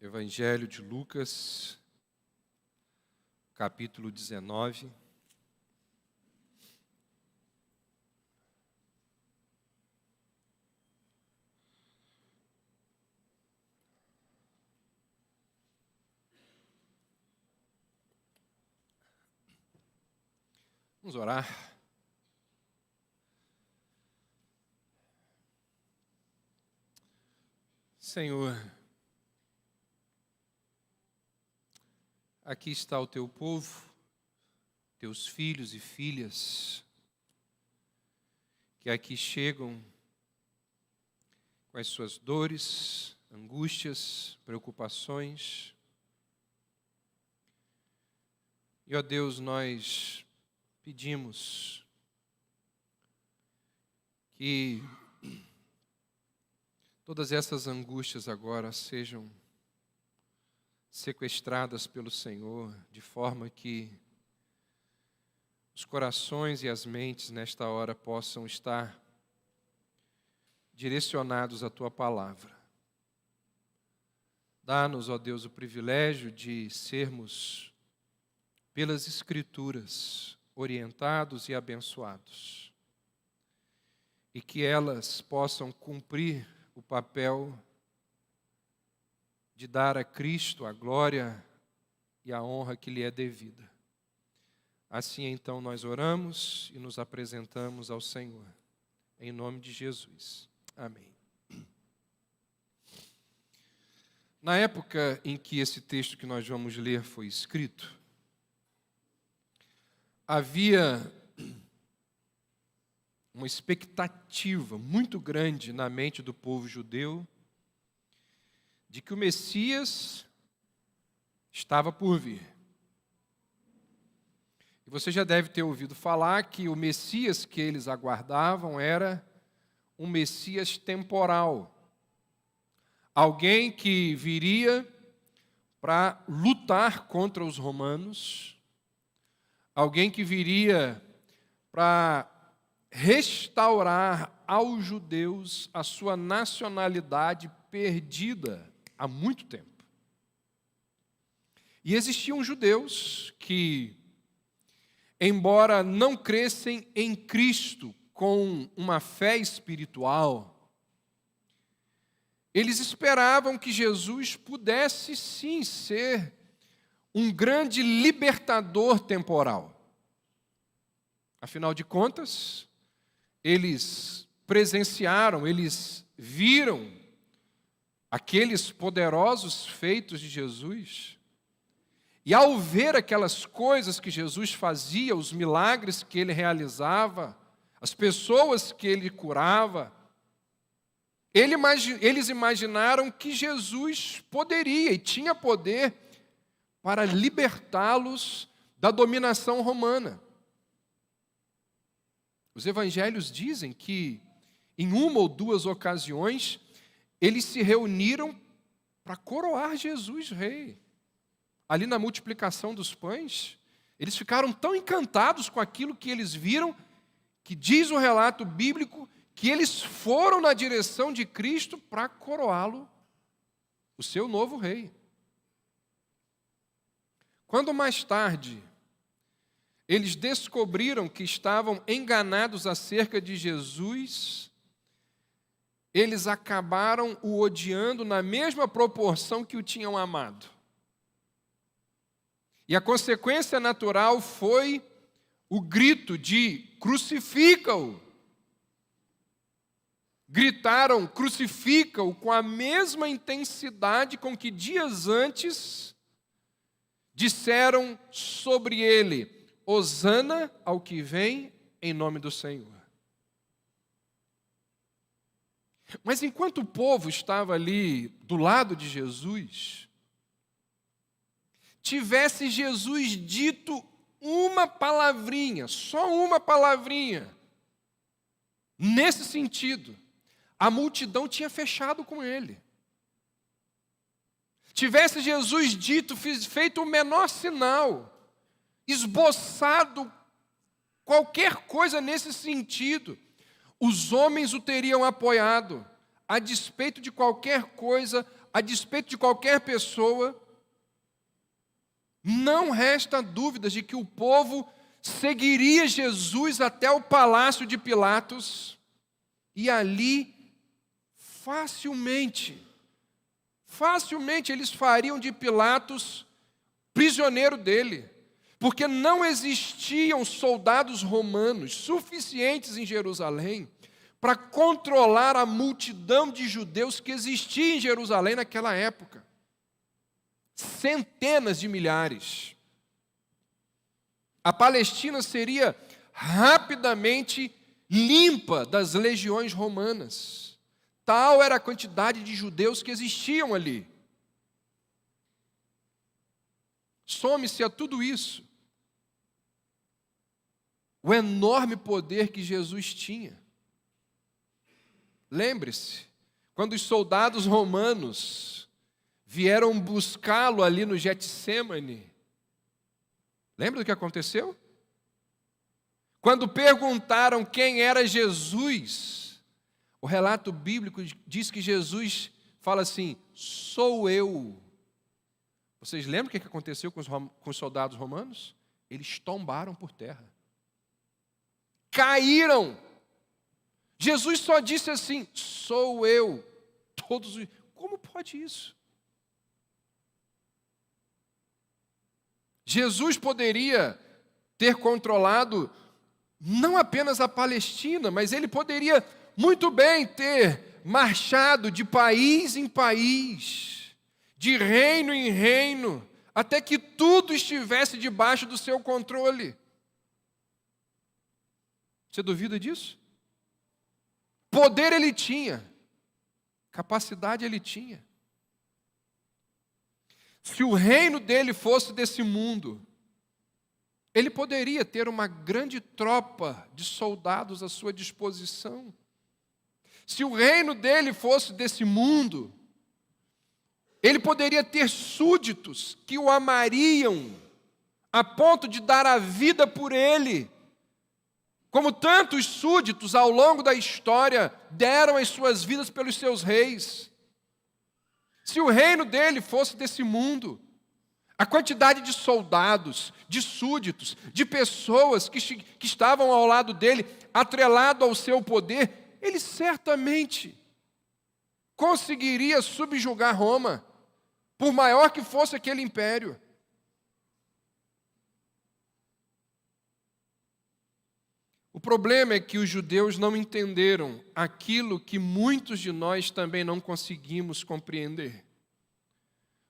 Evangelho de Lucas, capítulo 19. Vamos orar. Senhor, aqui está o teu povo, teus filhos e filhas, que aqui chegam com as suas dores, angústias, preocupações. E, ó Deus, nós pedimos que todas essas angústias agora sejam sequestradas pelo Senhor, de forma que os corações e as mentes nesta hora possam estar direcionados à Tua Palavra. Dá-nos, ó Deus, o privilégio de sermos, pelas Escrituras, orientados e abençoados, e que elas possam cumprir o papel de dar a Cristo a glória e a honra que lhe é devida. Assim, então, nós oramos e nos apresentamos ao Senhor. Em nome de Jesus. Amém. Na época em que esse texto que nós vamos ler foi escrito, havia uma expectativa muito grande na mente do povo judeu de que o Messias estava por vir. E você já deve ter ouvido falar que o Messias que eles aguardavam era um Messias temporal. Alguém que viria para lutar contra os romanos, alguém que viria para restaurar aos judeus a sua nacionalidade perdida há muito tempo. E existiam judeus que, embora não crescem em Cristo com uma fé espiritual, eles esperavam que Jesus pudesse sim ser um grande libertador temporal. Afinal de contas, eles presenciaram, eles viram aqueles poderosos feitos de Jesus. E ao ver aquelas coisas que Jesus fazia, os milagres que ele realizava, as pessoas que ele curava, eles imaginaram que Jesus poderia e tinha poder para libertá-los da dominação romana. Os evangelhos dizem que, em uma ou duas ocasiões, eles se reuniram para coroar Jesus rei. Ali na multiplicação dos pães, eles ficaram tão encantados com aquilo que eles viram, que diz o relato bíblico, que eles foram na direção de Cristo para coroá-lo, o seu novo rei. Quando mais tarde eles descobriram que estavam enganados acerca de Jesus, eles acabaram o odiando na mesma proporção que o tinham amado. E a consequência natural foi o grito de crucifica-o. Gritaram, crucifica-o, com a mesma intensidade com que dias antes disseram sobre ele: Hosana ao que vem em nome do Senhor. Mas enquanto o povo estava ali do lado de Jesus, tivesse Jesus dito uma palavrinha, só uma palavrinha, nesse sentido, a multidão tinha fechado com ele. Tivesse Jesus dito, feito o menor sinal, esboçado qualquer coisa nesse sentido, os homens o teriam apoiado, a despeito de qualquer coisa a despeito de qualquer pessoa, não resta dúvidas de que o povo seguiria Jesus até o palácio de Pilatos e ali facilmente eles fariam de Pilatos prisioneiro dele, porque não existiam soldados romanos suficientes em Jerusalém para controlar a multidão de judeus que existia em Jerusalém naquela época. Centenas de milhares. A Palestina seria rapidamente limpa das legiões romanas. Tal era a quantidade de judeus que existiam ali. Some-se a tudo isso o enorme poder que Jesus tinha. Lembre-se, quando os soldados romanos vieram buscá-lo ali no Getsêmani, lembra do que aconteceu? Quando perguntaram quem era Jesus, o relato bíblico diz que Jesus fala assim: sou eu. Vocês lembram o que aconteceu com os soldados romanos? Eles tombaram por terra. Caíram. Jesus só disse assim: sou eu. Como pode isso? Jesus poderia ter controlado não apenas a Palestina, mas ele poderia muito bem ter marchado de país em país, de reino em reino, até que tudo estivesse debaixo do seu controle. Você duvida disso? Poder ele tinha, capacidade ele tinha. Se o reino dele fosse desse mundo, ele poderia ter uma grande tropa de soldados à sua disposição. Se o reino dele fosse desse mundo, ele poderia ter súditos que o amariam a ponto de dar a vida por ele. Como tantos súditos ao longo da história deram as suas vidas pelos seus reis. Se o reino dele fosse desse mundo, a quantidade de soldados, de súditos, de pessoas que estavam ao lado dele, atrelado ao seu poder, ele certamente conseguiria subjugar Roma, por maior que fosse aquele império. O problema é que os judeus não entenderam aquilo que muitos de nós também não conseguimos compreender.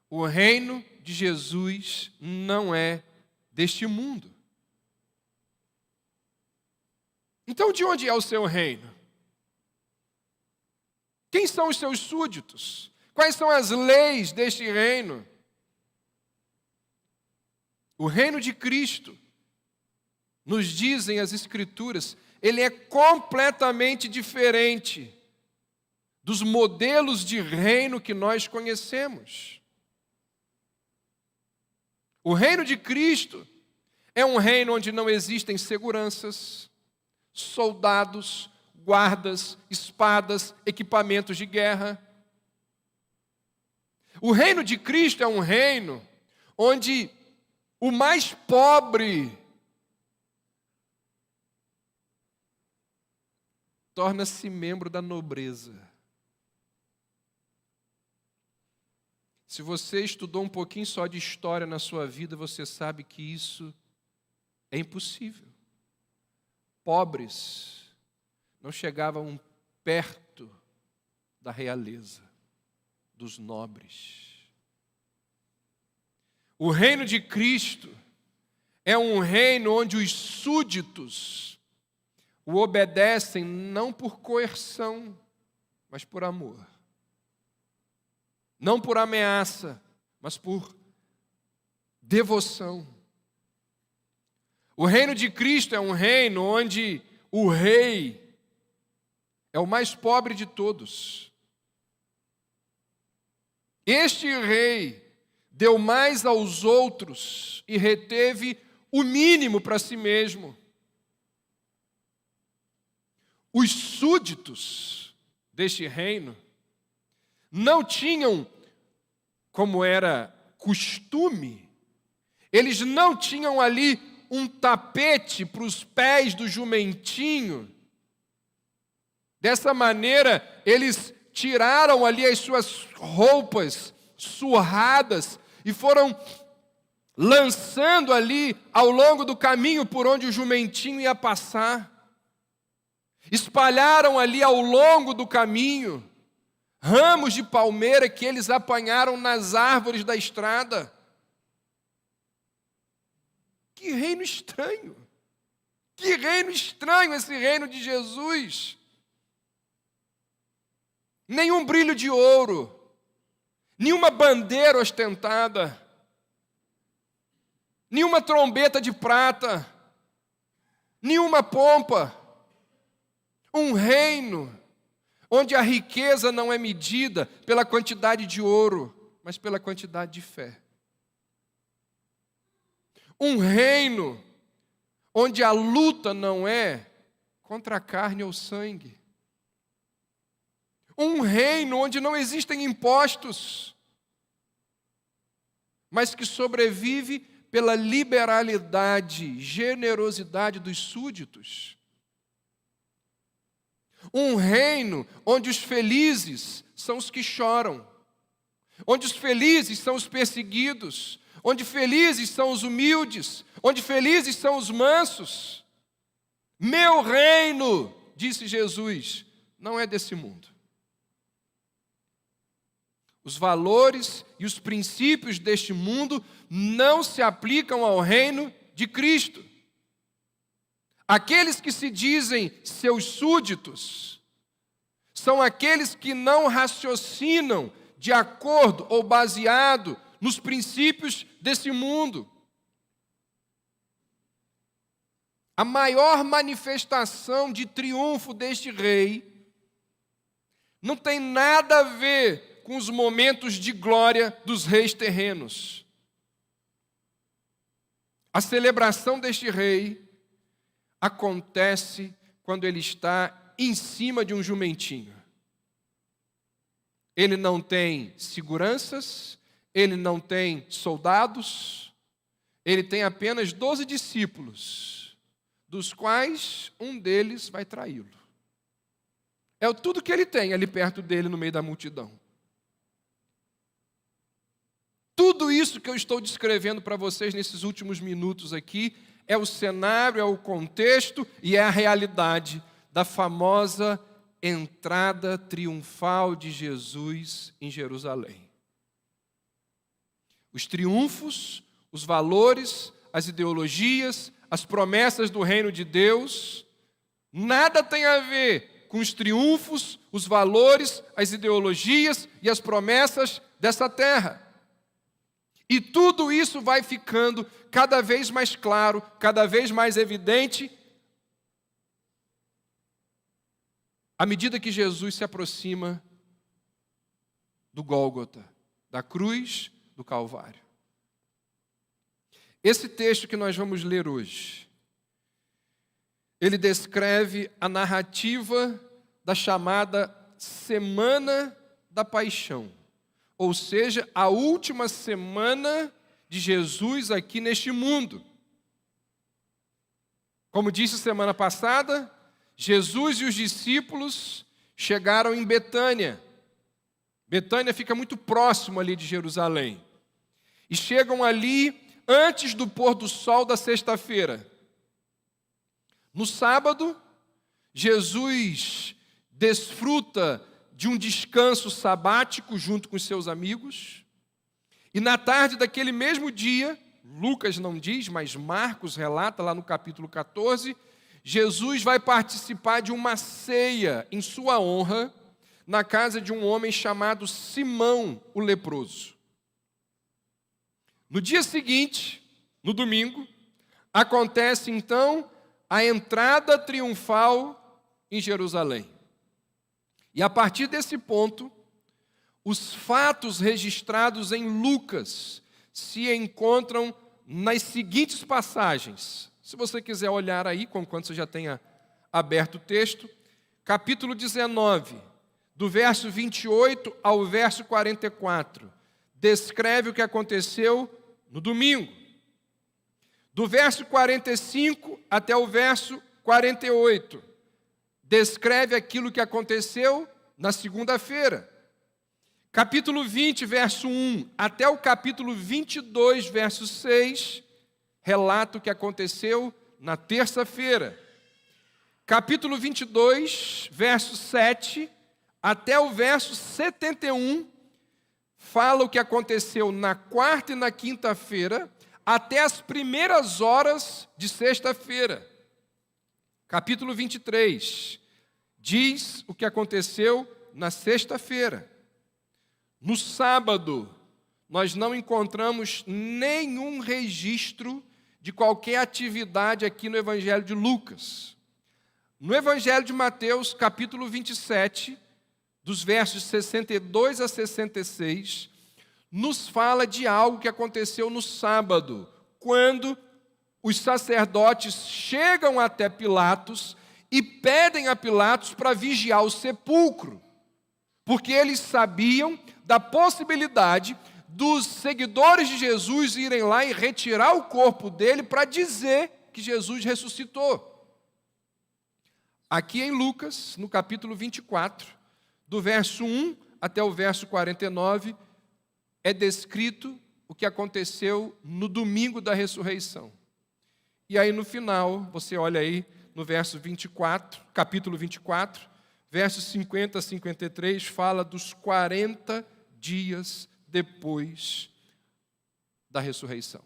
O reino de Jesus não é deste mundo. Então, de onde é o seu reino? Quem são os seus súditos? Quais são as leis deste reino? O reino de Cristo, nos dizem as Escrituras, ele é completamente diferente dos modelos de reino que nós conhecemos. O reino de Cristo é um reino onde não existem seguranças, soldados, guardas, espadas, equipamentos de guerra. O reino de Cristo é um reino onde o mais pobre torna-se membro da nobreza. Se você estudou um pouquinho só de história na sua vida, você sabe que isso é impossível. Pobres não chegavam perto da realeza, dos nobres. O reino de Cristo é um reino onde os súditos o obedecem não por coerção, mas por amor. Não por ameaça, mas por devoção. O reino de Cristo é um reino onde o rei é o mais pobre de todos. Este rei deu mais aos outros e reteve o mínimo para si mesmo. Os súditos deste reino não tinham como era costume, eles não tinham ali um tapete para os pés do jumentinho. Dessa maneira, eles tiraram ali as suas roupas surradas e foram lançando ali ao longo do caminho por onde o jumentinho ia passar. Espalharam ali ao longo do caminho ramos de palmeira que eles apanharam nas árvores da estrada. Que reino estranho! Que reino estranho esse reino de Jesus! Nenhum brilho de ouro, nenhuma bandeira ostentada, nenhuma trombeta de prata, nenhuma pompa. Um reino onde a riqueza não é medida pela quantidade de ouro, mas pela quantidade de fé. Um reino onde a luta não é contra a carne ou sangue. Um reino onde não existem impostos, mas que sobrevive pela liberalidade, generosidade dos súditos. Um reino onde os felizes são os que choram, onde os felizes são os perseguidos, onde felizes são os humildes, onde felizes são os mansos. Meu reino, disse Jesus, não é desse mundo. Os valores e os princípios deste mundo não se aplicam ao reino de Cristo. Aqueles que se dizem seus súditos são aqueles que não raciocinam de acordo ou baseado nos princípios desse mundo. A maior manifestação de triunfo deste rei não tem nada a ver com os momentos de glória dos reis terrenos. A celebração deste rei acontece quando ele está em cima de um jumentinho. Ele não tem seguranças, ele não tem soldados, ele tem apenas 12 discípulos, dos quais um deles vai traí-lo. É tudo que ele tem ali perto dele no meio da multidão. Tudo isso que eu estou descrevendo para vocês nesses últimos minutos aqui é o cenário, é o contexto e é a realidade da famosa entrada triunfal de Jesus em Jerusalém. Os triunfos, os valores, as ideologias, as promessas do reino de Deus, nada tem a ver com os triunfos, os valores, as ideologias e as promessas dessa terra. E tudo isso vai ficando cada vez mais claro, cada vez mais evidente, à medida que Jesus se aproxima do Gólgota, da cruz do Calvário. Esse texto que nós vamos ler hoje, ele descreve a narrativa da chamada Semana da Paixão. Ou seja, a última semana de Jesus aqui neste mundo. Como disse semana passada, Jesus e os discípulos chegaram em Betânia. Betânia fica muito próximo ali de Jerusalém. E chegam ali antes do pôr do sol da sexta-feira. No sábado, Jesus desfruta de um descanso sabático junto com seus amigos. E na tarde daquele mesmo dia, Lucas não diz, mas Marcos relata lá no capítulo 14, Jesus vai participar de uma ceia em sua honra na casa de um homem chamado Simão, o leproso. No dia seguinte, no domingo, acontece então a entrada triunfal em Jerusalém. E a partir desse ponto, os fatos registrados em Lucas se encontram nas seguintes passagens. Se você quiser olhar aí, conquanto você já tenha aberto o texto, capítulo 19, do verso 28 ao verso 44, descreve o que aconteceu no domingo. Do verso 45 até o verso 48, descreve aquilo que aconteceu na segunda-feira. Capítulo 20, verso 1, até o capítulo 22, verso 6, relata o que aconteceu na terça-feira. Capítulo 22, verso 7, até o verso 71, fala o que aconteceu na quarta e na quinta-feira, até as primeiras horas de sexta-feira. Capítulo 23, diz o que aconteceu na sexta-feira. No sábado, nós não encontramos nenhum registro de qualquer atividade aqui no Evangelho de Lucas. No Evangelho de Mateus, capítulo 27, dos versos 62 a 66, nos fala de algo que aconteceu no sábado, quando os sacerdotes chegam até Pilatos e pedem a Pilatos para vigiar o sepulcro, porque eles sabiam da possibilidade dos seguidores de Jesus irem lá e retirar o corpo dele para dizer que Jesus ressuscitou. Aqui em Lucas, no capítulo 24, do verso 1 até o verso 49, é descrito o que aconteceu no domingo da ressurreição. E aí no final, você olha aí no verso 24, capítulo 24, versos 50 a 53, fala dos 40 dias depois da ressurreição.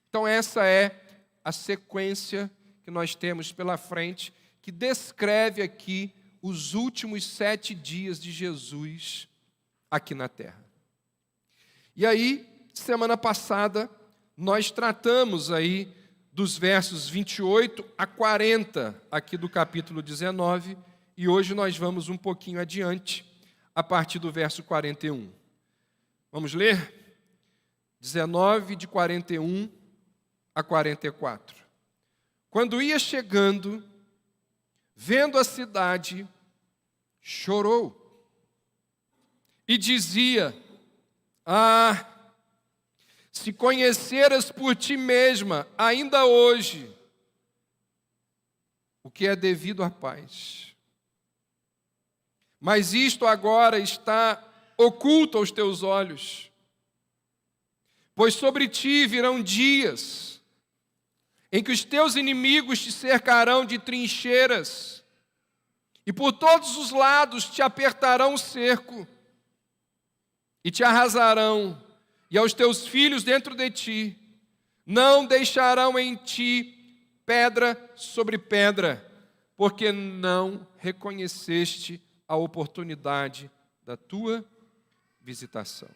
Então essa é a sequência que nós temos pela frente, que descreve aqui os últimos 7 dias de Jesus aqui na terra. E aí, semana passada, nós tratamos aí dos versos 28 a 40 aqui do capítulo 19, e hoje nós vamos um pouquinho adiante, a partir do verso 41. Vamos ler? 19, de 41 a 44. Quando ia chegando, vendo a cidade, chorou e dizia: Ah, se conheceras por ti mesma, ainda hoje, o que é devido à paz. Mas isto agora está oculto aos teus olhos, pois sobre ti virão dias em que os teus inimigos te cercarão de trincheiras e por todos os lados te apertarão o cerco e te arrasarão, e aos teus filhos dentro de ti não deixarão em ti pedra sobre pedra, porque não reconheceste a oportunidade da tua visitação.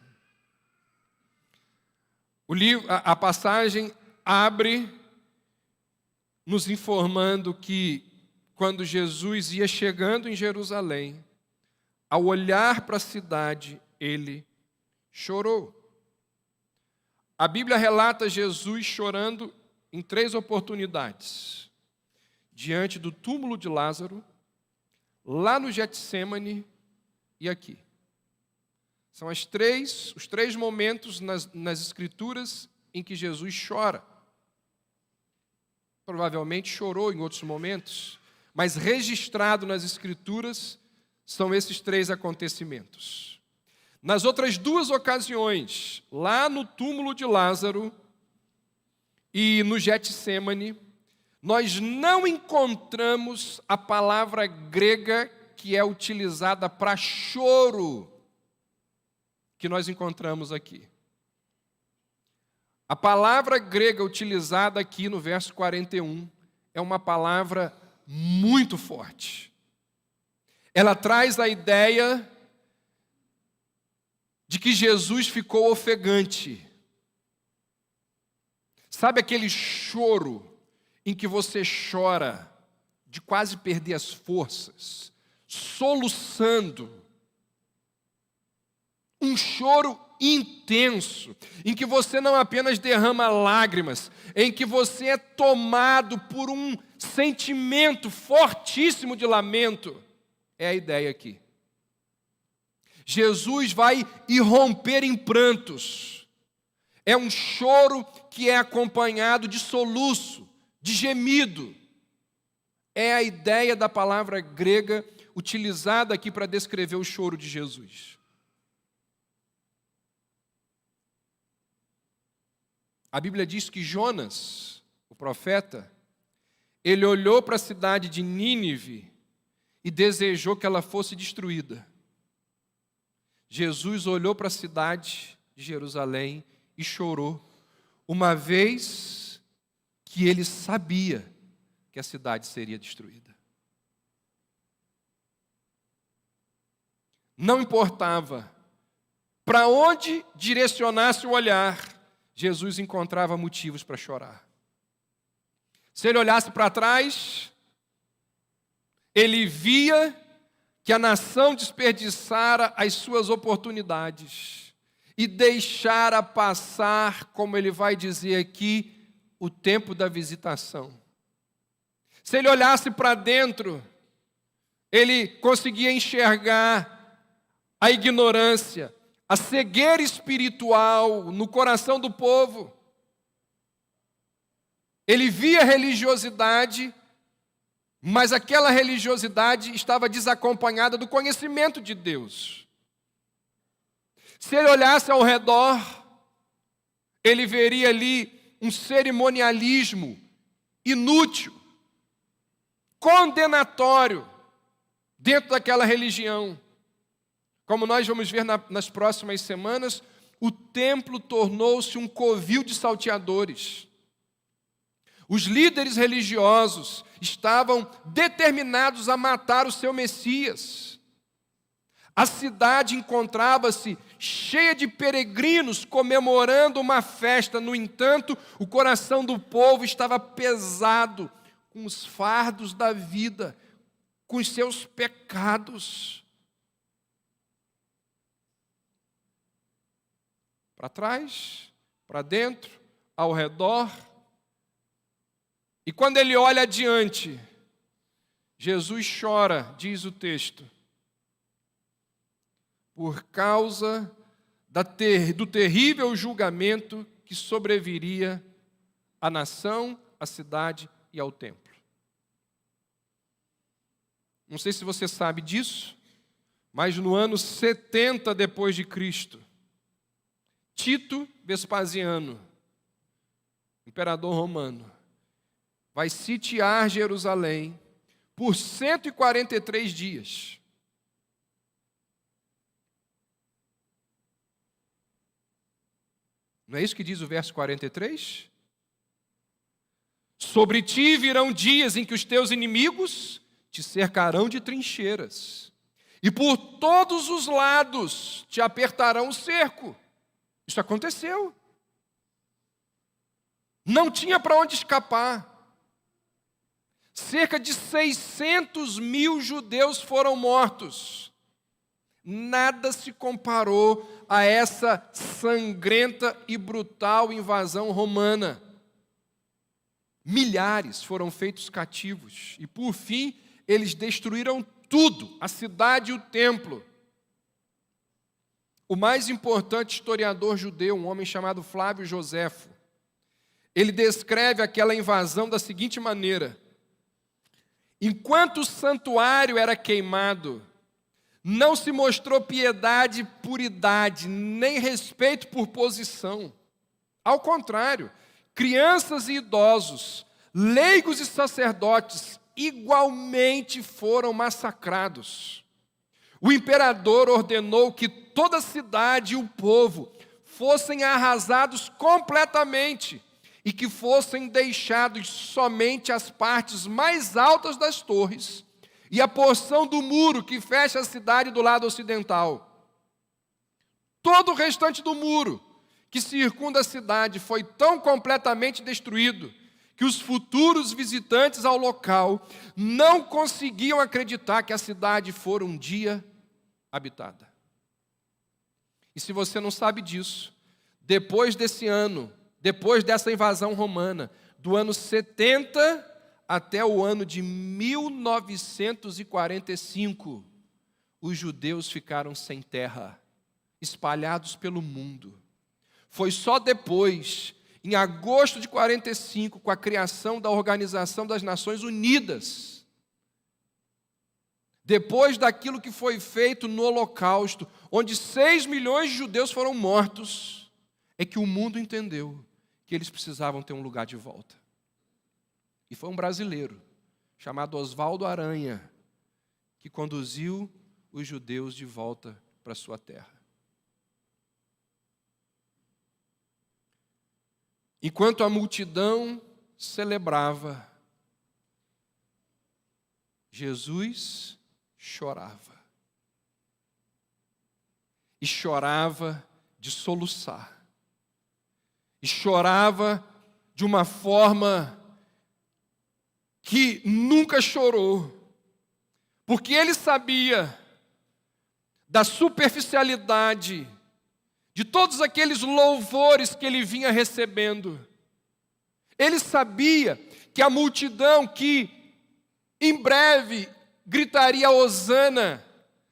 A passagem abre nos informando que quando Jesus ia chegando em Jerusalém, ao olhar para a cidade, ele chorou. A Bíblia relata Jesus chorando em 3 oportunidades: diante do túmulo de Lázaro, lá no Getsêmani e aqui. São os três momentos nas Escrituras em que Jesus chora. Provavelmente chorou em outros momentos, mas registrado nas Escrituras são esses 3 acontecimentos. Nas outras 2 ocasiões, lá no túmulo de Lázaro e no Getsêmani, nós não encontramos a palavra grega que é utilizada para choro, que nós encontramos aqui. A palavra grega utilizada aqui no verso 41 é uma palavra muito forte. Ela traz a ideia de que Jesus ficou ofegante. Sabe aquele choro em que você chora de quase perder as forças, soluçando? Um choro intenso, em que você não apenas derrama lágrimas, em que você é tomado por um sentimento fortíssimo de lamento. É a ideia aqui. Jesus vai irromper em prantos. É um choro que é acompanhado de soluço, de gemido. É a ideia da palavra grega utilizada aqui para descrever o choro de Jesus. A Bíblia diz que Jonas, o profeta, ele olhou para a cidade de Nínive e desejou que ela fosse destruída. Jesus olhou para a cidade de Jerusalém e chorou, uma vez que ele sabia que a cidade seria destruída. Não importava para onde direcionasse o olhar, Jesus encontrava motivos para chorar. Se ele olhasse para trás, ele via que a nação desperdiçara as suas oportunidades e deixara passar, como ele vai dizer aqui, o tempo da visitação. Se ele olhasse para dentro, ele conseguia enxergar a ignorância, a cegueira espiritual no coração do povo. Ele via religiosidade, mas aquela religiosidade estava desacompanhada do conhecimento de Deus. Se ele olhasse ao redor, ele veria ali um cerimonialismo inútil, condenatório, dentro daquela religião. Como nós vamos ver nas próximas semanas, o templo tornou-se um covil de salteadores. Os líderes religiosos estavam determinados a matar o seu Messias. A cidade encontrava-se cheia de peregrinos comemorando uma festa. No entanto, o coração do povo estava pesado com os fardos da vida, com os seus pecados. Para trás, para dentro, ao redor. E quando ele olha adiante, Jesus chora, diz o texto, por causa do terrível julgamento que sobreviria à nação, à cidade e ao templo. Não sei se você sabe disso, mas no ano 70 depois de Cristo, Tito Vespasiano, imperador romano, vai sitiar Jerusalém por 143 dias. Não é isso que diz o verso 43? Sobre ti virão dias em que os teus inimigos te cercarão de trincheiras, e por todos os lados te apertarão o cerco. Isso aconteceu. Não tinha para onde escapar. Cerca de 600 mil judeus foram mortos. Nada se comparou a essa sangrenta e brutal invasão romana. Milhares foram feitos cativos. E por fim, eles destruíram tudo, a cidade e o templo. O mais importante historiador judeu, um homem chamado Flávio Joséfo, ele descreve aquela invasão da seguinte maneira: enquanto o santuário era queimado, não se mostrou piedade por idade, nem respeito por posição. Ao contrário, crianças e idosos, leigos e sacerdotes, igualmente foram massacrados. O imperador ordenou que toda a cidade e o povo fossem arrasados completamente e que fossem deixados somente as partes mais altas das torres e a porção do muro que fecha a cidade do lado ocidental. Todo o restante do muro que circunda a cidade foi tão completamente destruído que os futuros visitantes ao local não conseguiam acreditar que a cidade fora um dia habitada. E se você não sabe disso, depois desse ano, depois dessa invasão romana, do ano 70 até o ano de 1945, os judeus ficaram sem terra, espalhados pelo mundo. Foi só depois, em agosto de 45, com a criação da Organização das Nações Unidas, depois daquilo que foi feito no Holocausto, onde 6 milhões de judeus foram mortos, é que o mundo entendeu que eles precisavam ter um lugar de volta. E foi um brasileiro, chamado Oswaldo Aranha, que conduziu os judeus de volta para sua terra. Enquanto a multidão celebrava, Jesus chorava. E chorava de soluçar. E chorava de uma forma que nunca chorou. Porque ele sabia da superficialidade de todos aqueles louvores que ele vinha recebendo. Ele sabia que a multidão que em breve gritaria hosana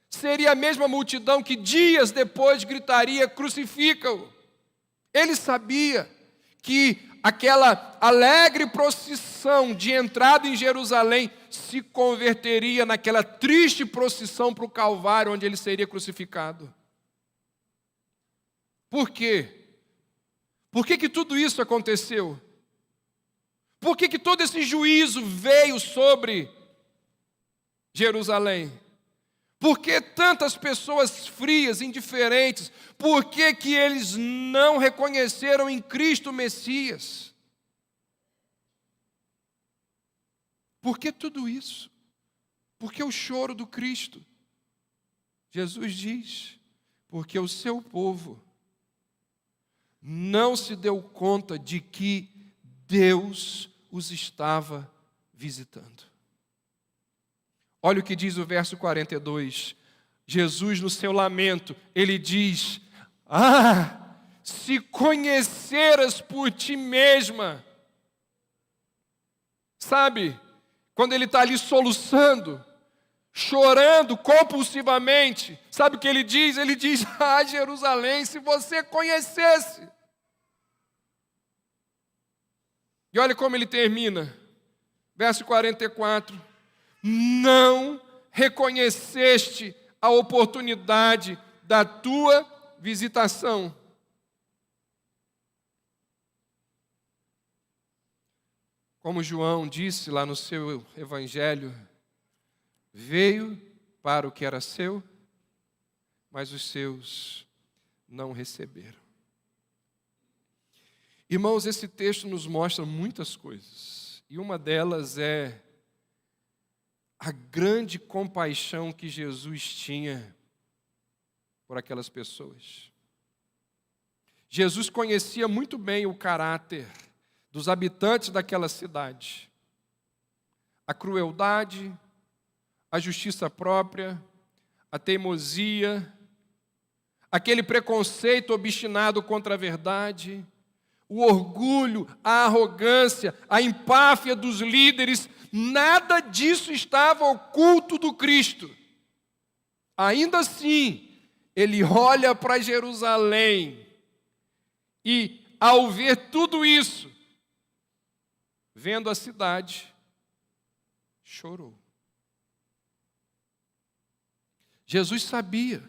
seria a mesma multidão que dias depois gritaria crucifica-o. Ele sabia que aquela alegre procissão de entrada em Jerusalém se converteria naquela triste procissão para o Calvário, onde ele seria crucificado. Por quê? Por que tudo isso aconteceu? Por que todo esse juízo veio sobre Jerusalém? Por que tantas pessoas frias, indiferentes? Por que eles não reconheceram em Cristo o Messias? Por que tudo isso? Por que o choro do Cristo? Jesus diz, porque o seu povo não se deu conta de que Deus os estava visitando. Olha o que diz o verso 42. Jesus, no seu lamento, ele diz: se conheceras por ti mesma. Sabe, quando ele está ali soluçando, chorando compulsivamente, sabe o que ele diz? Ele diz: Jerusalém, se você conhecesse. E olha como ele termina, verso 44. Não reconheceste a oportunidade da tua visitação. Como João disse lá no seu evangelho, veio para o que era seu, mas os seus não receberam. Irmãos, esse texto nos mostra muitas coisas, e uma delas é a grande compaixão que Jesus tinha por aquelas pessoas. Jesus conhecia muito bem o caráter dos habitantes daquela cidade. A crueldade, a justiça própria, a teimosia, aquele preconceito obstinado contra a verdade, o orgulho, a arrogância, a empáfia dos líderes, nada disso estava oculto do Cristo. Ainda assim, ele olha para Jerusalém e, ao ver tudo isso, vendo a cidade, chorou. Jesus sabia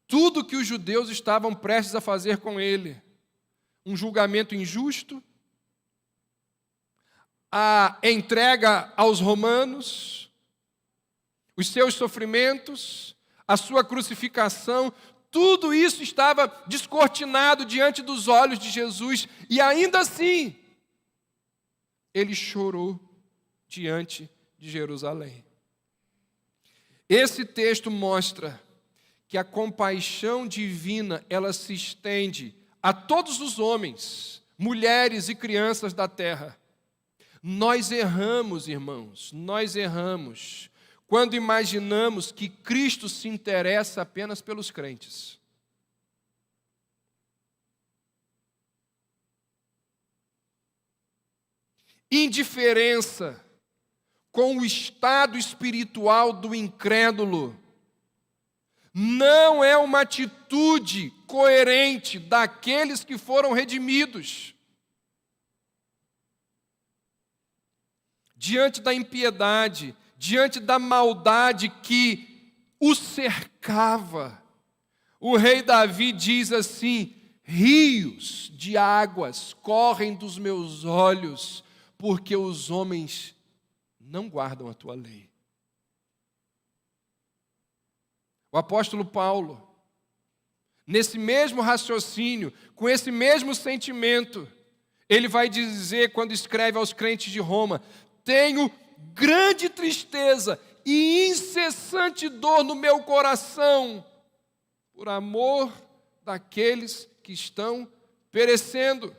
tudo que os judeus estavam prestes a fazer com ele. Um julgamento injusto, a entrega aos romanos, os seus sofrimentos, a sua crucificação, tudo isso estava descortinado diante dos olhos de Jesus, e ainda assim, ele chorou diante de Jerusalém. Esse texto mostra que a compaixão divina, ela se estende a todos os homens, mulheres e crianças da terra. Nós erramos, irmãos, nós erramos quando imaginamos que Cristo se interessa apenas pelos crentes. Indiferença com o estado espiritual do incrédulo não é uma atitude coerente daqueles que foram redimidos. Diante da impiedade, diante da maldade que o cercava, o rei Davi diz assim: rios de águas correm dos meus olhos, porque os homens não guardam a tua lei. O apóstolo Paulo, nesse mesmo raciocínio, com esse mesmo sentimento, ele vai dizer, quando escreve aos crentes de Roma: tenho grande tristeza e incessante dor no meu coração, por amor daqueles que estão perecendo.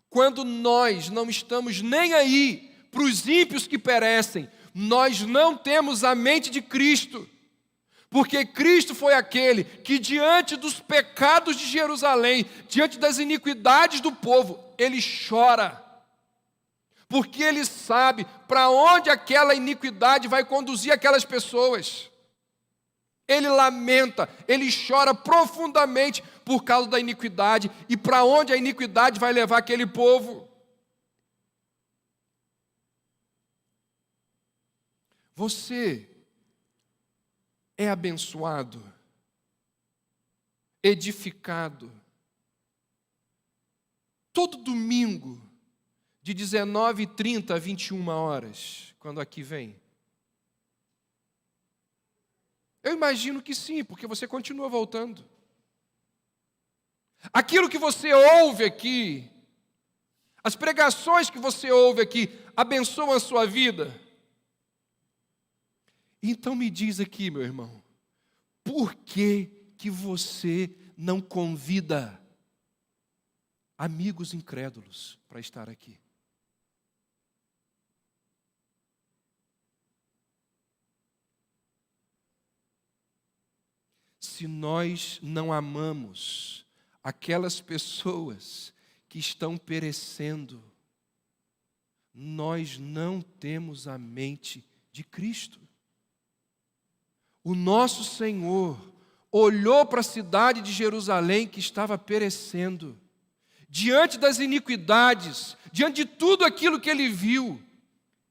Quando nós não estamos nem aí para os ímpios que perecem, nós não temos a mente de Cristo. Porque Cristo foi aquele que, diante dos pecados de Jerusalém, diante das iniquidades do povo, ele chora. Porque ele sabe para onde aquela iniquidade vai conduzir aquelas pessoas. Ele lamenta, ele chora profundamente por causa da iniquidade e para onde a iniquidade vai levar aquele povo. Você é abençoado, edificado, todo domingo, de 19h30 a 21h, quando aqui vem? Eu imagino que sim, porque você continua voltando. Aquilo que você ouve aqui, as pregações que você ouve aqui, abençoam a sua vida? Então me diz aqui, meu irmão, por que você não convida amigos incrédulos para estar aqui? Se nós não amamos aquelas pessoas que estão perecendo, nós não temos a mente de Cristo. O nosso Senhor olhou para a cidade de Jerusalém que estava perecendo, diante das iniquidades, diante de tudo aquilo que ele viu,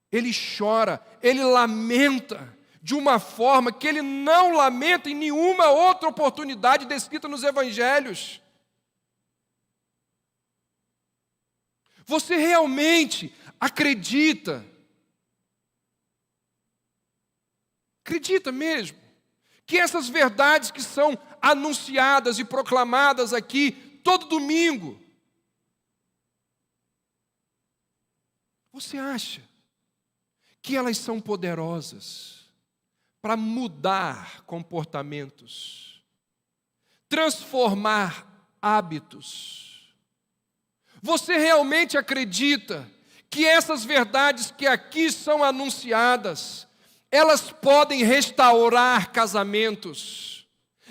ele chora, ele lamenta, de uma forma que ele não lamenta em nenhuma outra oportunidade descrita nos evangelhos. Você realmente acredita mesmo, que essas verdades que são anunciadas e proclamadas aqui todo domingo, você acha que elas são poderosas para mudar comportamentos, transformar hábitos? Você realmente acredita que essas verdades que aqui são anunciadas, elas podem restaurar casamentos,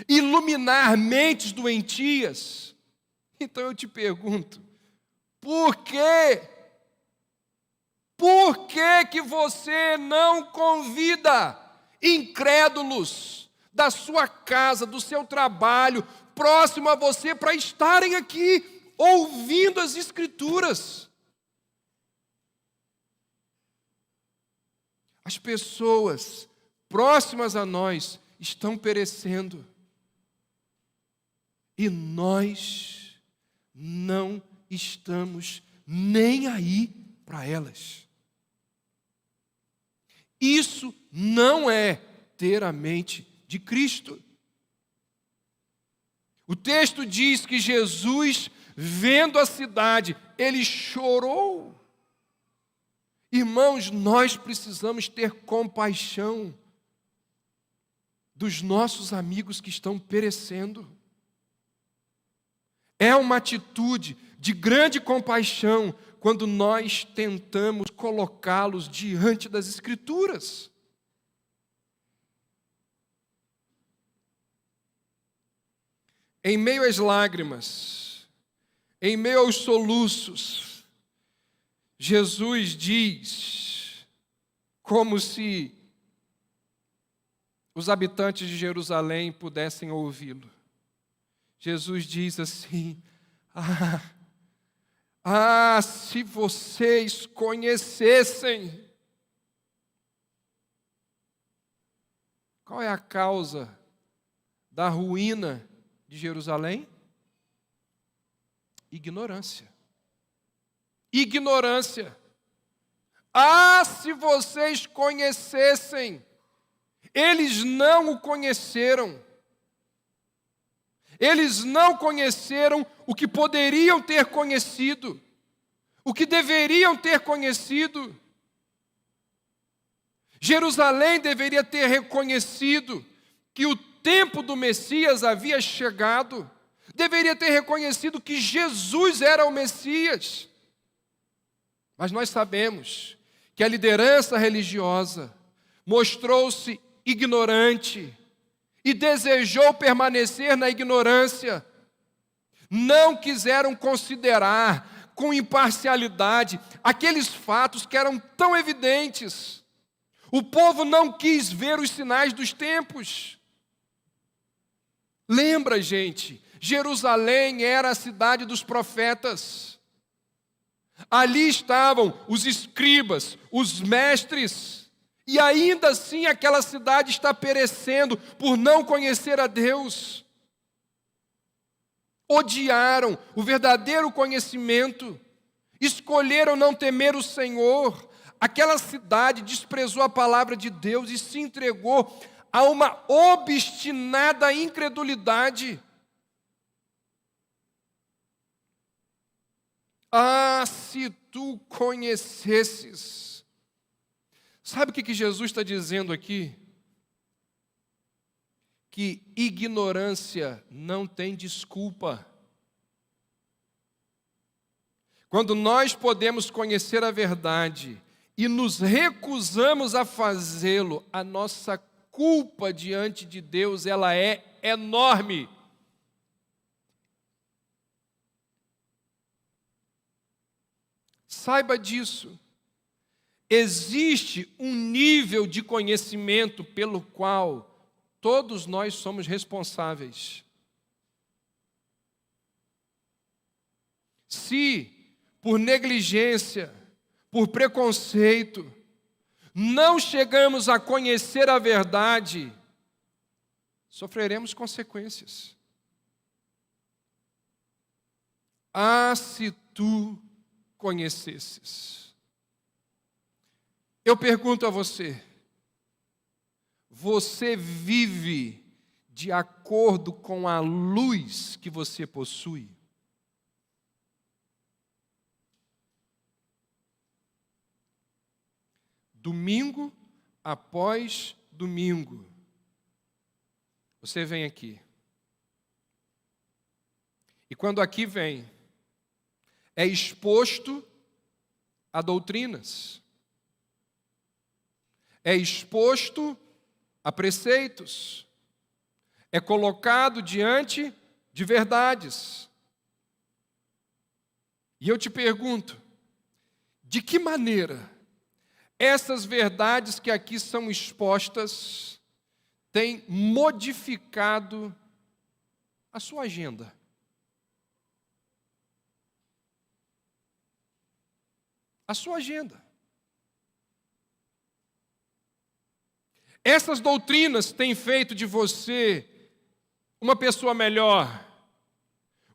iluminar mentes doentias? Então eu te pergunto, por quê? Por que você não convida incrédulos da sua casa, do seu trabalho, próximo a você, para estarem aqui ouvindo as Escrituras? As pessoas próximas a nós estão perecendo e nós não estamos nem aí para elas. Isso não é ter a mente de Cristo. O texto diz que Jesus, vendo a cidade, ele chorou. Irmãos, nós precisamos ter compaixão dos nossos amigos que estão perecendo. É uma atitude de grande compaixão quando nós tentamos colocá-los diante das Escrituras. Em meio às lágrimas, em meio aos soluços, Jesus diz, como se os habitantes de Jerusalém pudessem ouvi-lo. Jesus diz assim: se vocês conhecessem. Qual é a causa da ruína de Jerusalém? Ignorância. Ignorância. Se vocês conhecessem. Eles não o conheceram. Eles não conheceram o que poderiam ter conhecido, o que deveriam ter conhecido. Jerusalém deveria ter reconhecido que o tempo do Messias havia chegado, deveria ter reconhecido que Jesus era o Messias. Mas nós sabemos que a liderança religiosa mostrou-se ignorante e desejou permanecer na ignorância. Não quiseram considerar com imparcialidade aqueles fatos que eram tão evidentes. O povo não quis ver os sinais dos tempos. Lembra, gente, Jerusalém era a cidade dos profetas. Ali estavam os escribas, os mestres. E ainda assim aquela cidade está perecendo por não conhecer a Deus. Odiaram o verdadeiro conhecimento, escolheram não temer o Senhor. Aquela cidade desprezou a palavra de Deus e se entregou a uma obstinada incredulidade. Se tu conhecesses. Sabe o que Jesus está dizendo aqui? Que ignorância não tem desculpa. Quando nós podemos conhecer a verdade e nos recusamos a fazê-lo, a nossa culpa diante de Deus, ela é enorme. Saiba disso. Existe um nível de conhecimento pelo qual todos nós somos responsáveis. Se, por negligência, por preconceito, não chegamos a conhecer a verdade, sofreremos consequências. Se tu conhecesses. Eu pergunto a você, você vive de acordo com a luz que você possui? Domingo após domingo, você vem aqui. E quando aqui vem, é exposto a doutrinas, é exposto a preceitos, é colocado diante de verdades. E eu te pergunto, de que maneira essas verdades que aqui são expostas têm modificado a sua agenda? A sua agenda. Essas doutrinas têm feito de você uma pessoa melhor,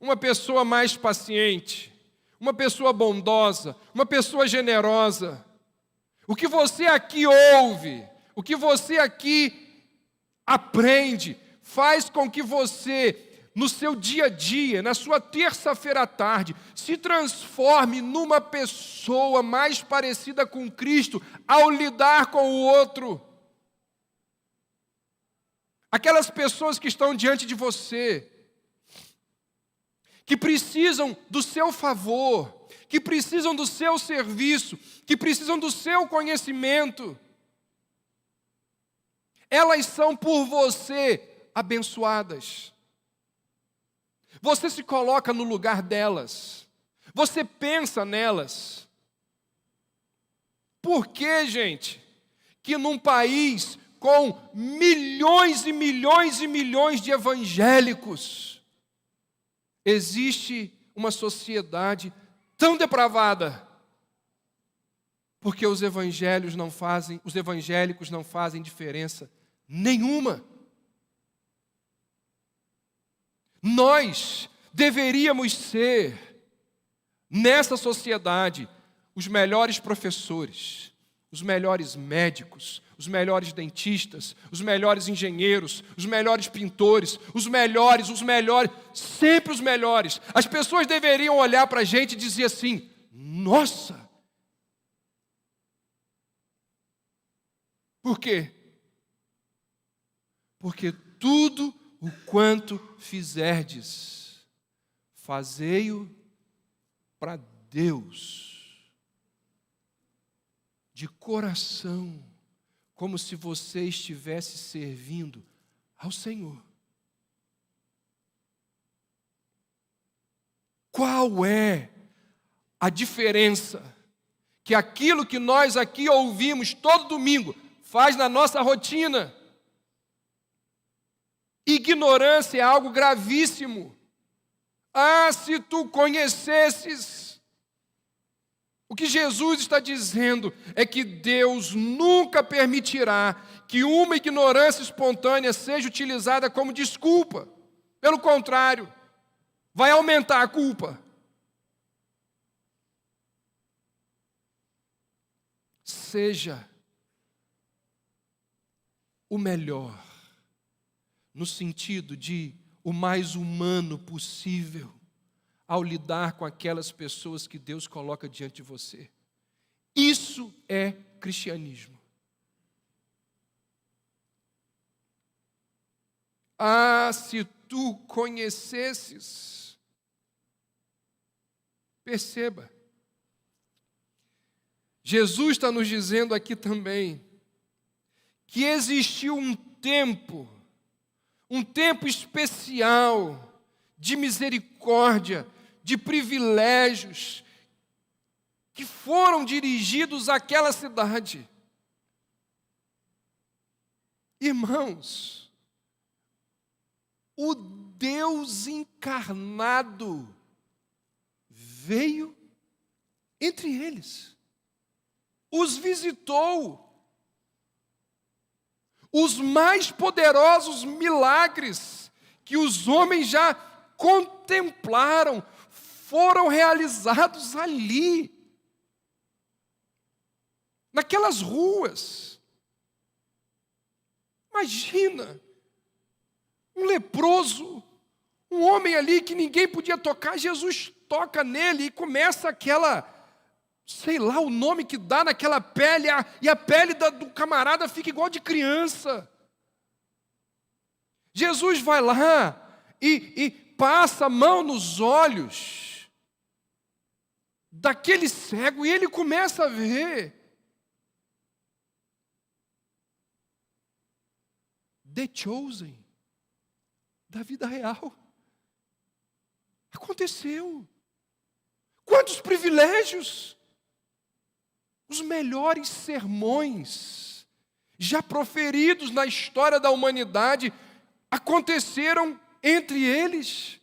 uma pessoa mais paciente, uma pessoa bondosa, uma pessoa generosa. O que você aqui ouve, o que você aqui aprende, faz com que você, no seu dia a dia, na sua terça-feira à tarde, se transforme numa pessoa mais parecida com Cristo ao lidar com o outro. Aquelas pessoas que estão diante de você, que precisam do seu favor, que precisam do seu serviço, que precisam do seu conhecimento, elas são por você abençoadas. Você se coloca no lugar delas, você pensa nelas. Por que, gente, que num país com milhões e milhões e milhões de evangélicos, existe uma sociedade tão depravada, porque os evangélicos não fazem diferença nenhuma. Nós deveríamos ser, nessa sociedade, os melhores professores, os melhores médicos, os melhores dentistas, os melhores engenheiros, os melhores pintores, os melhores, sempre os melhores. As pessoas deveriam olhar para a gente e dizer assim: nossa! Por quê? Porque tudo o quanto fizerdes, fazei-o para Deus, de coração, como se você estivesse servindo ao Senhor. Qual é a diferença que aquilo que nós aqui ouvimos todo domingo faz na nossa rotina? Ignorância é algo gravíssimo. Ah, se tu conhecesses. O que Jesus está dizendo é que Deus nunca permitirá que uma ignorância espontânea seja utilizada como desculpa. Pelo contrário, vai aumentar a culpa. Seja o melhor, no sentido de o mais humano possível, ao lidar com aquelas pessoas que Deus coloca diante de você. Isso é cristianismo. Ah, se tu conhecesses. Perceba, Jesus está nos dizendo aqui também que existiu um tempo especial de misericórdia, de privilégios, que foram dirigidos àquela cidade. Irmãos, o Deus encarnado veio entre eles, os visitou. Os mais poderosos milagres que os homens já contemplaram foram realizados ali, naquelas ruas. Imagina, um leproso, um homem ali que ninguém podia tocar, Jesus toca nele e começa aquela, sei lá o nome que dá naquela pele, e a pele do camarada fica igual de criança. Jesus vai lá e passa a mão nos olhos daquele cego e ele começa a ver. The Chosen, da vida real. Aconteceu. Quantos privilégios! Os melhores sermões já proferidos na história da humanidade aconteceram entre eles.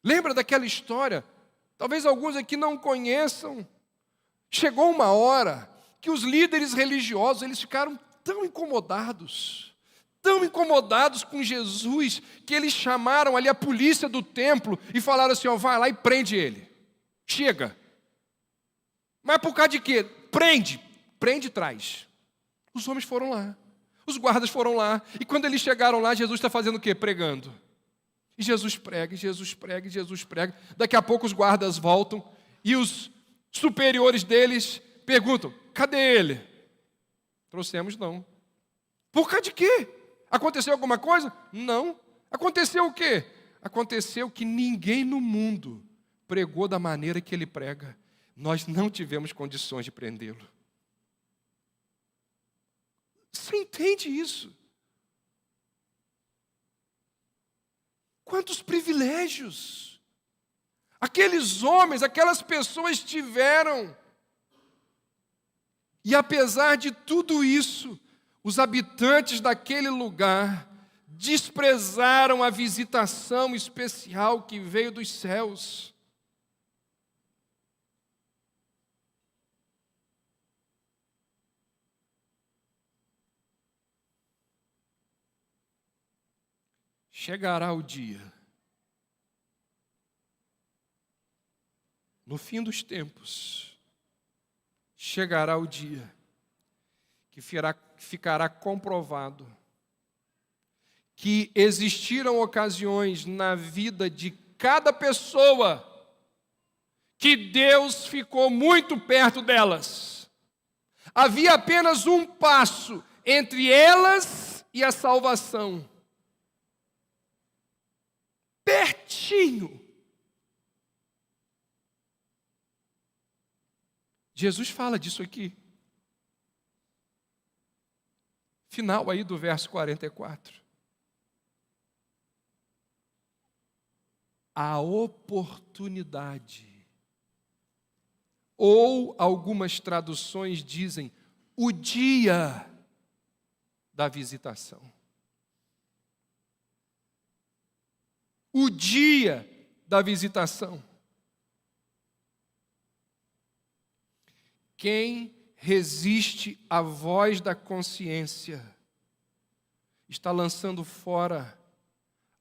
Lembra daquela história? Talvez alguns aqui não conheçam. Chegou uma hora que os líderes religiosos eles ficaram tão incomodados com Jesus, que eles chamaram ali a polícia do templo e falaram assim: ó, vai lá e prende ele. Chega. Mas por causa de quê? Prende e traz. Os homens foram lá, os guardas foram lá, e quando eles chegaram lá, Jesus está fazendo o quê? Pregando. E Jesus prega, e Jesus prega, e Jesus prega. Daqui a pouco os guardas voltam, e os superiores deles perguntam: cadê ele? Trouxemos não. Por causa de quê? Aconteceu alguma coisa? Não. Aconteceu o quê? Aconteceu que ninguém no mundo pregou da maneira que ele prega. Nós não tivemos condições de prendê-lo. Você entende isso? Quantos privilégios aqueles homens, aquelas pessoas tiveram. E apesar de tudo isso, os habitantes daquele lugar desprezaram a visitação especial que veio dos céus. Chegará o dia, no fim dos tempos, chegará o dia que ficará comprovado que existiram ocasiões na vida de cada pessoa que Deus ficou muito perto delas. Havia apenas um passo entre elas e a salvação. Pertinho. Jesus fala disso aqui. Final aí do verso 44. A oportunidade. Ou algumas traduções dizem o dia da visitação. O dia da visitação. Quem resiste à voz da consciência está lançando fora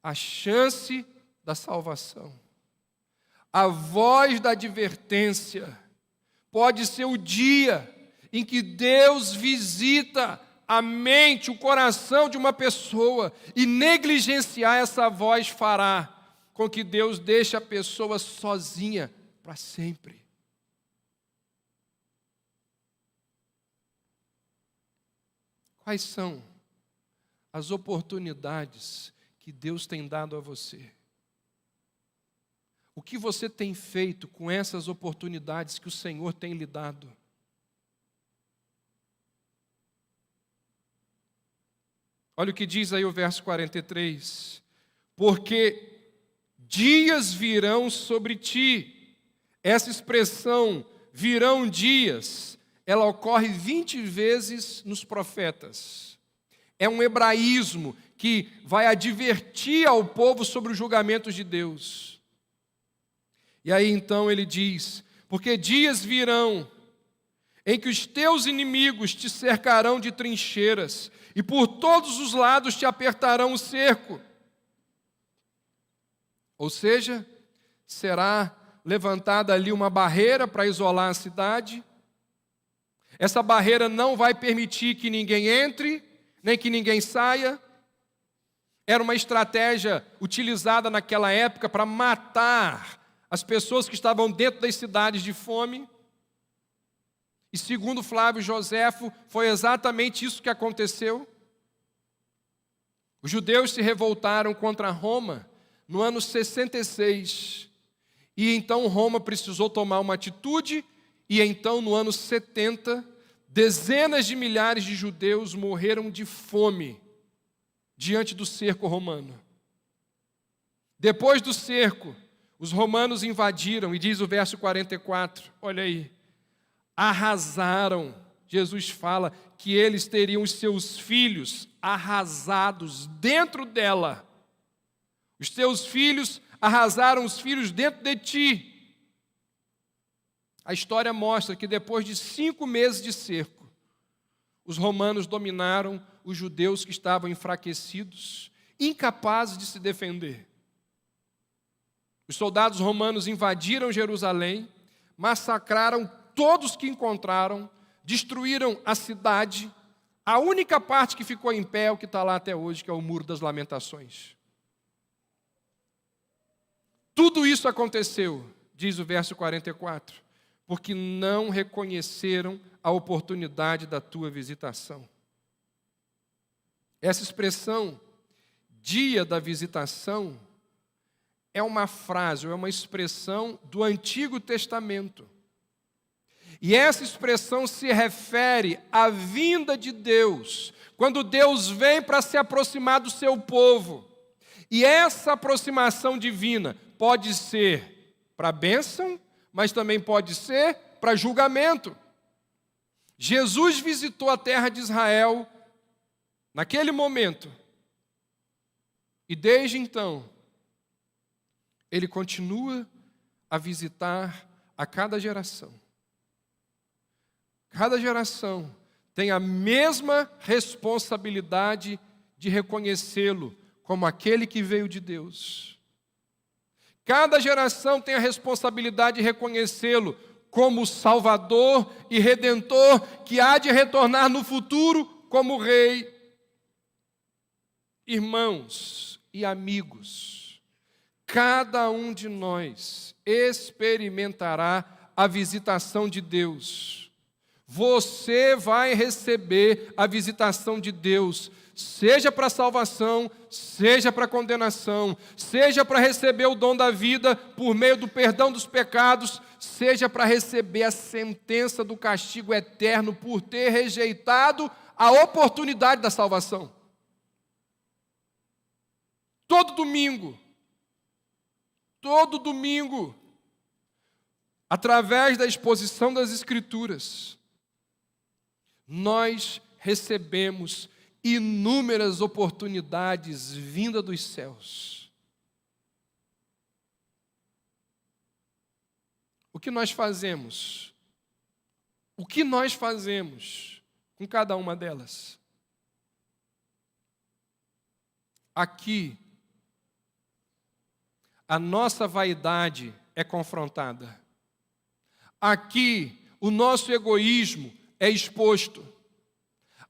a chance da salvação. A voz da advertência pode ser o dia em que Deus visita a mente, o coração de uma pessoa, e negligenciar essa voz fará com que Deus deixe a pessoa sozinha para sempre. Quais são as oportunidades que Deus tem dado a você? O que você tem feito com essas oportunidades que o Senhor tem lhe dado? Olha o que diz aí o verso 43. Porque dias virão sobre ti. Essa expressão, virão dias, ela ocorre 20 vezes nos profetas. É um hebraísmo que vai advertir ao povo sobre os julgamentos de Deus. E aí então ele diz, porque dias virão em que os teus inimigos te cercarão de trincheiras e por todos os lados te apertarão o cerco. Ou seja, será levantada ali uma barreira para isolar a cidade. Essa barreira não vai permitir que ninguém entre, nem que ninguém saia. Era uma estratégia utilizada naquela época para matar as pessoas que estavam dentro das cidades de fome. E segundo Flávio Joséfo, foi exatamente isso que aconteceu. Os judeus se revoltaram contra Roma no ano 66. E então Roma precisou tomar uma atitude, e então no ano 70, dezenas de milhares de judeus morreram de fome diante do cerco romano. Depois do cerco, os romanos invadiram, e diz o verso 44, olha aí, arrasaram. Jesus fala que eles teriam os seus filhos arrasados dentro dela. Os teus filhos arrasaram os filhos dentro de ti. A história mostra que depois de 5 meses de cerco, os romanos dominaram os judeus que estavam enfraquecidos, incapazes de se defender. Os soldados romanos invadiram Jerusalém, massacraram todos que encontraram, destruíram a cidade. A única parte que ficou em pé é o que está lá até hoje, que é o Muro das Lamentações. Tudo isso aconteceu, diz o verso 44, porque não reconheceram a oportunidade da tua visitação. Essa expressão, dia da visitação, é uma frase, ou é uma expressão do Antigo Testamento. E essa expressão se refere à vinda de Deus, quando Deus vem para se aproximar do seu povo. E essa aproximação divina pode ser para bênção, mas também pode ser para julgamento. Jesus visitou a terra de Israel naquele momento. E desde então, ele continua a visitar a cada geração. Cada geração tem a mesma responsabilidade de reconhecê-lo como aquele que veio de Deus. Cada geração tem a responsabilidade de reconhecê-lo como Salvador e Redentor, que há de retornar no futuro como Rei. Irmãos e amigos, cada um de nós experimentará a visitação de Deus. Você vai receber a visitação de Deus, seja para salvação, seja para condenação, seja para receber o dom da vida por meio do perdão dos pecados, seja para receber a sentença do castigo eterno por ter rejeitado a oportunidade da salvação. Todo domingo, através da exposição das Escrituras, nós recebemos inúmeras oportunidades vindas dos céus. O que nós fazemos? O que nós fazemos com cada uma delas? Aqui, a nossa vaidade é confrontada. Aqui, o nosso egoísmo é exposto.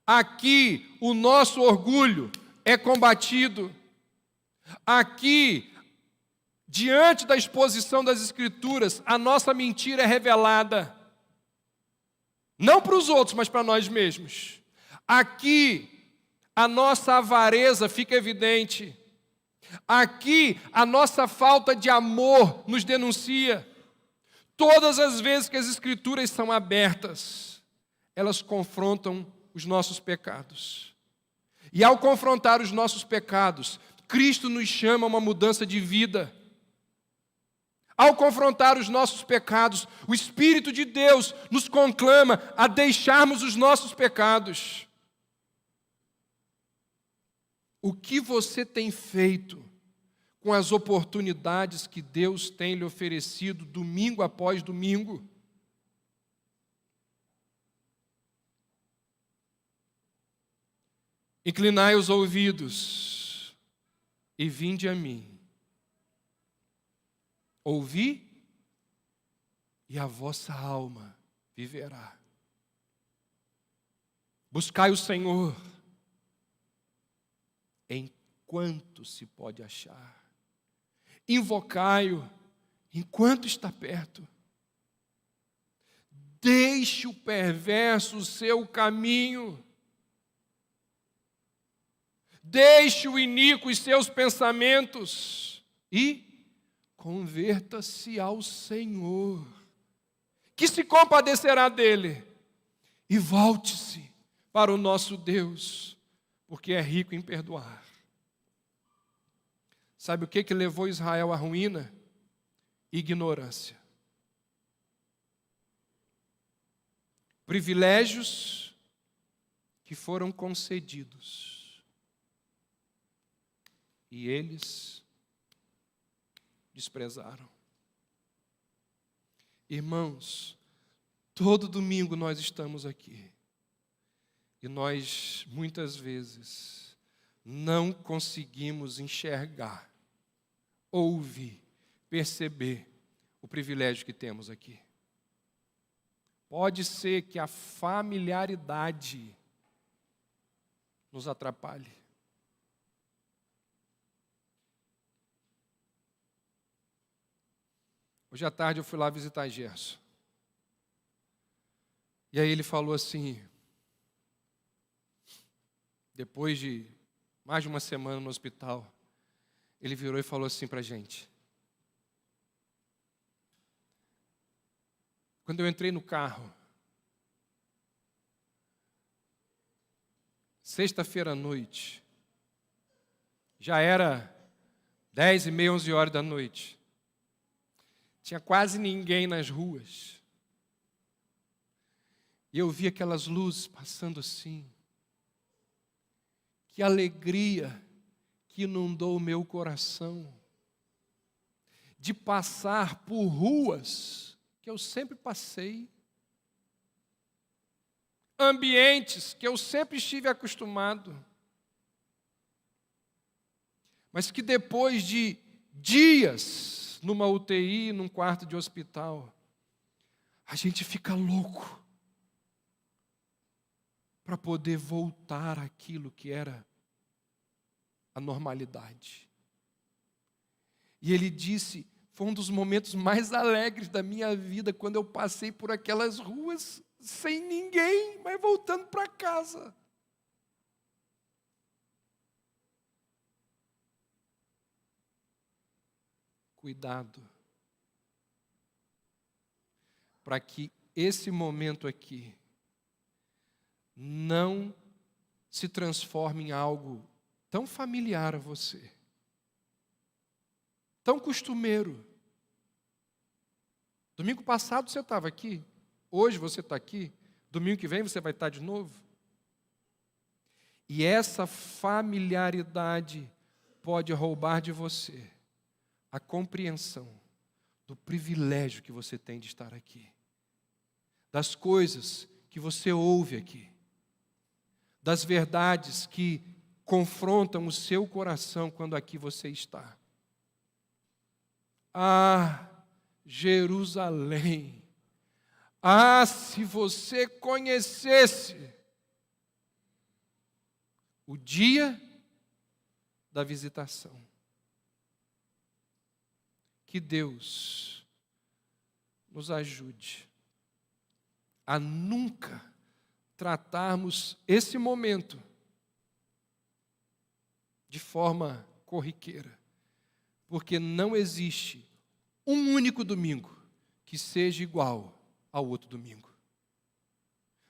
Aqui, o nosso orgulho é combatido. Aqui, diante da exposição das Escrituras, a nossa mentira é revelada. Não para os outros, mas para nós mesmos. Aqui, a nossa avareza fica evidente. Aqui, a nossa falta de amor nos denuncia. Todas as vezes que as Escrituras são abertas, elas confrontam os nossos pecados. E ao confrontar os nossos pecados, Cristo nos chama a uma mudança de vida. Ao confrontar os nossos pecados, o Espírito de Deus nos conclama a deixarmos os nossos pecados. O que você tem feito com as oportunidades que Deus tem lhe oferecido domingo após domingo? Inclinai os ouvidos e vinde a mim. Ouvi e a vossa alma viverá. Buscai o Senhor enquanto se pode achar. Invocai-o enquanto está perto. Deixe o perverso o seu caminho. Deixe o iníquo os seus pensamentos e converta-se ao Senhor, que se compadecerá dele, e volte-se para o nosso Deus, porque é rico em perdoar. Sabe o que levou Israel à ruína? Ignorância. Privilégios que foram concedidos. E eles desprezaram. Irmãos, todo domingo nós estamos aqui. E nós, muitas vezes, não conseguimos enxergar, ouvir, perceber o privilégio que temos aqui. Pode ser que a familiaridade nos atrapalhe. Hoje à tarde eu fui lá visitar Gerson. E aí ele falou assim, depois de mais de uma semana no hospital, ele virou e falou assim para a gente: quando eu entrei no carro, sexta-feira à noite, já era 10h30, 11h da noite, tinha quase ninguém nas ruas. E eu vi aquelas luzes passando assim. Que alegria que inundou o meu coração. De passar por ruas que eu sempre passei. Ambientes que eu sempre estive acostumado. Mas que depois de dias numa UTI, num quarto de hospital, a gente fica louco para poder voltar àquilo que era a normalidade. E ele disse, foi um dos momentos mais alegres da minha vida, quando eu passei por aquelas ruas sem ninguém, mas voltando para casa. Cuidado, para que esse momento aqui não se transforme em algo tão familiar a você, tão costumeiro. Domingo passado você estava aqui, hoje você está aqui, domingo que vem você vai estar de novo. E essa familiaridade pode roubar de você a compreensão do privilégio que você tem de estar aqui, das coisas que você ouve aqui, das verdades que confrontam o seu coração quando aqui você está. Ah, Jerusalém! Ah, se você conhecesse o dia da visitação. Que Deus nos ajude a nunca tratarmos esse momento de forma corriqueira, porque não existe um único domingo que seja igual ao outro domingo.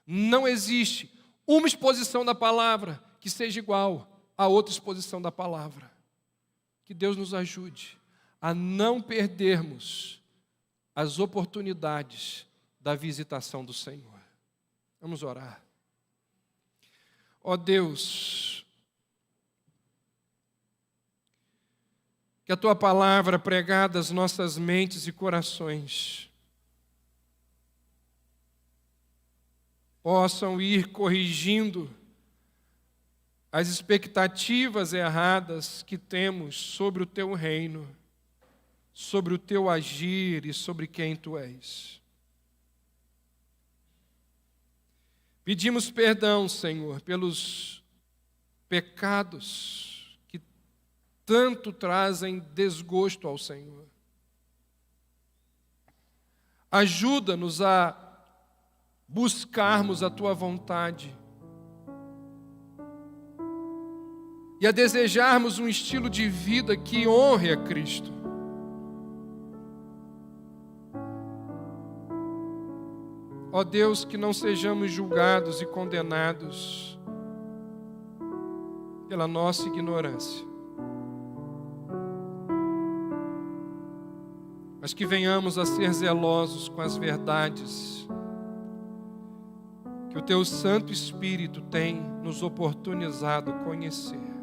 Não existe uma exposição da palavra que seja igual a outra exposição da palavra. Que Deus nos ajude a não perdermos as oportunidades da visitação do Senhor. Vamos orar. Ó Deus, que a Tua palavra pregada às nossas mentes e corações possam ir corrigindo as expectativas erradas que temos sobre o Teu reino, sobre o Teu agir e sobre quem Tu és. Pedimos perdão, Senhor, pelos pecados que tanto trazem desgosto ao Senhor. Ajuda-nos a buscarmos a Tua vontade e a desejarmos um estilo de vida que honre a Cristo. Ó Deus, que não sejamos julgados e condenados pela nossa ignorância, mas que venhamos a ser zelosos com as verdades que o Teu Santo Espírito tem nos oportunizado conhecer.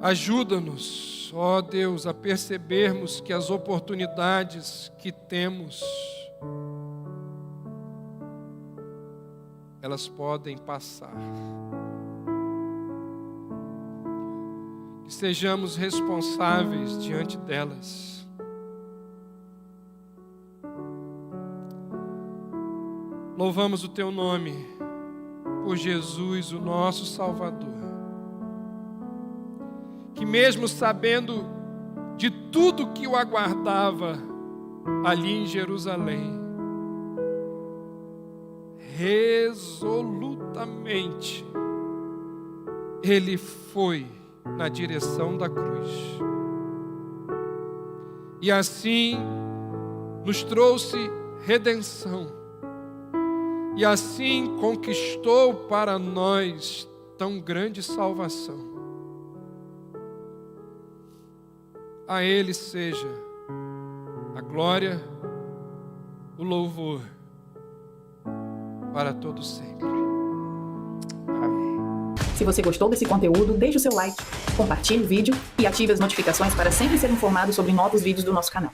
Ajuda-nos, ó Deus, a percebermos que as oportunidades que temos, elas podem passar. Que sejamos responsáveis diante delas. Louvamos o Teu nome por Jesus, o nosso Salvador. Que mesmo sabendo de tudo que o aguardava ali em Jerusalém, resolutamente ele foi na direção da cruz. E assim nos trouxe redenção. E assim conquistou para nós tão grande salvação. A Ele seja a glória, o louvor para todo sempre. Amém. Se você gostou desse conteúdo, deixe o seu like, compartilhe o vídeo e ative as notificações para sempre ser informado sobre novos vídeos do nosso canal.